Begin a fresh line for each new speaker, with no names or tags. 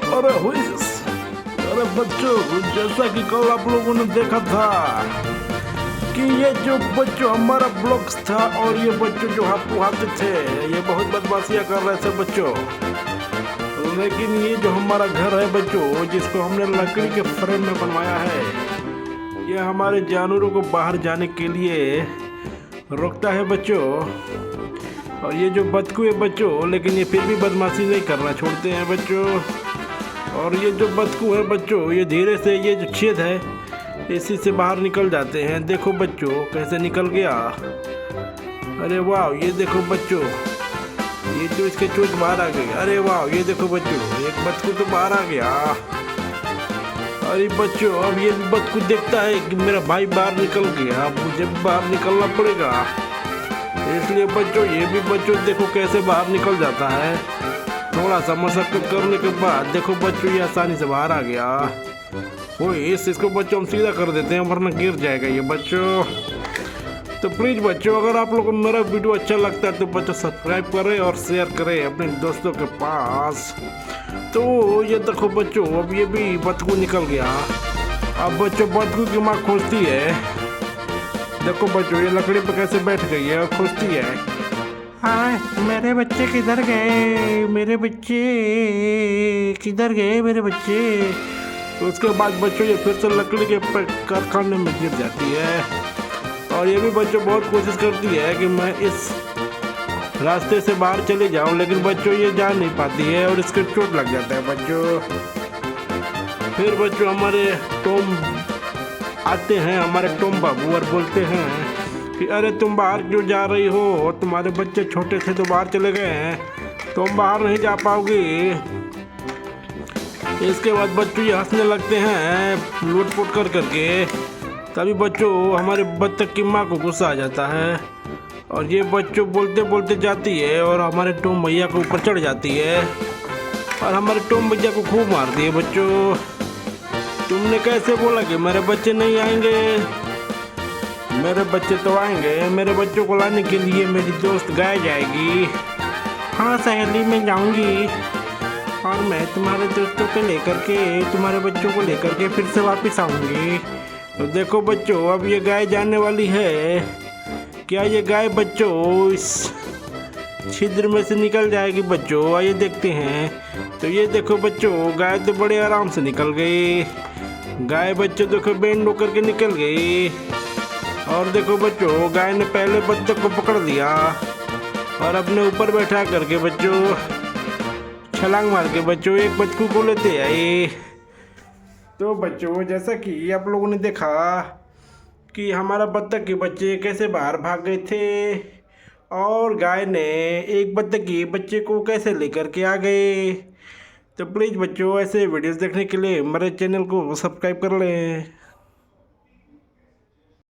अरे अरे बच्चों, जैसा कि कल आप लोगों ने देखा था कि ये जो बच्चों हमारा ब्लॉग्स था और ये बच्चों जो आपको आते थे ये बहुत बदमाशियाँ कर रहे थे बच्चों। लेकिन ये जो हमारा घर है बच्चों, जिसको हमने लकड़ी के फ्रेम में बनवाया है, ये हमारे जानवरों को बाहर जाने के लिए रोकता है बच्चों। और ये जो बतकू है बच्चों, लेकिन ये फिर भी बदमाशी नहीं करना छोड़ते हैं बच्चों। और ये जो बतकू है बच्चों, ये धीरे से ये जो छेद है इसी से बाहर निकल जाते हैं। देखो बच्चों कैसे निकल गया। अरे वाह, ये देखो बच्चों, ये जो इसके चोट बाहर आ गई। अरे वाह, ये देखो बच्चों, एक बतकू तो बाहर आ गया। अरे बच्चों, अब ये बतकू देखता है कि मेरा भाई बाहर निकल गया, अब मुझे बाहर निकलना पड़ेगा। इसलिए बच्चों ये भी बच्चों देखो कैसे बाहर निकल जाता है। थोड़ा सा मशक्कत करने के बाद देखो बच्चों ये आसानी से बाहर आ गया। वो इसको बच्चों हम सीधा कर देते हैं वरना गिर जाएगा ये बच्चों। तो प्लीज़ बच्चों, अगर आप लोगों को मेरा वीडियो अच्छा लगता है तो बच्चों सब्सक्राइब करें और शेयर करें अपने दोस्तों के पास। तो ये देखो बच्चों, अब ये भी बतकू निकल गया। अब बच्चों बतकू की माँ खोजती है। देखो बच्चों ये लकड़ी पर कैसे बैठ गई है और खोजती है। हाँ, मेरे बच्चे किधर गए, मेरे बच्चे किधर गए, मेरे बच्चे। तो उसके बाद बच्चों ये फिर से लकड़ी के कारखाने में गिर जाती है। और ये भी बच्चों बहुत कोशिश करती है कि मैं इस रास्ते से बाहर चले जाऊं, लेकिन बच्चों ये जा नहीं पाती है और इसके चोट लग जाता है बच्चों। फिर बच्चों हमारे टॉम आते हैं, हमारे टॉम बाबू, और बोलते हैं कि अरे तुम बाहर क्यों जा रही हो, तुम्हारे बच्चे छोटे थे तो बाहर चले गए हैं, तुम बाहर नहीं जा पाओगी। इसके बाद बच्चों ये हंसने लगते हैं लूट-पुट कर करके। तभी बच्चों हमारे बत्तख की माँ को गुस्सा आ जाता है और ये बच्चों बोलते बोलते जाती है और हमारे टॉम भैया के ऊपर चढ़ जाती है और हमारे टॉम भैया को खूब मारती है बच्चों। तुमने कैसे बोला कि मेरे बच्चे नहीं आएंगे? मेरे बच्चे तो आएंगे। मेरे बच्चों को लाने के लिए मेरी दोस्त गाय जाएगी। हाँ सहेली, में जाऊंगी और मैं तुम्हारे दोस्तों को लेकर के, तुम्हारे बच्चों को लेकर के फिर से वापस आऊंगी। तो देखो बच्चों, अब ये गाय जाने वाली है। क्या ये गाय बच्चों इस छिद्र में से निकल जाएगी बच्चों? आइए देखते हैं। तो ये देखो बच्चों, गाय तो बड़े आराम से निकल गई। गाय बच्चों देखो बेंड होकर के निकल गई। और देखो बच्चों, गाय ने पहले बत्तख को पकड़ लिया और अपने ऊपर बैठा करके बच्चों छलांग मार के बच्चों एक बतकू को लेते आए। तो बच्चों जैसा कि आप लोगों ने देखा कि हमारा बत्तख के बच्चे कैसे बाहर भाग गए थे और गाय ने एक बत्तख के बच्चे को कैसे लेकर के आ गए। तो प्लीज़ बच्चों ऐसे वीडियोस देखने के लिए हमारे चैनल को सब्सक्राइब कर लें।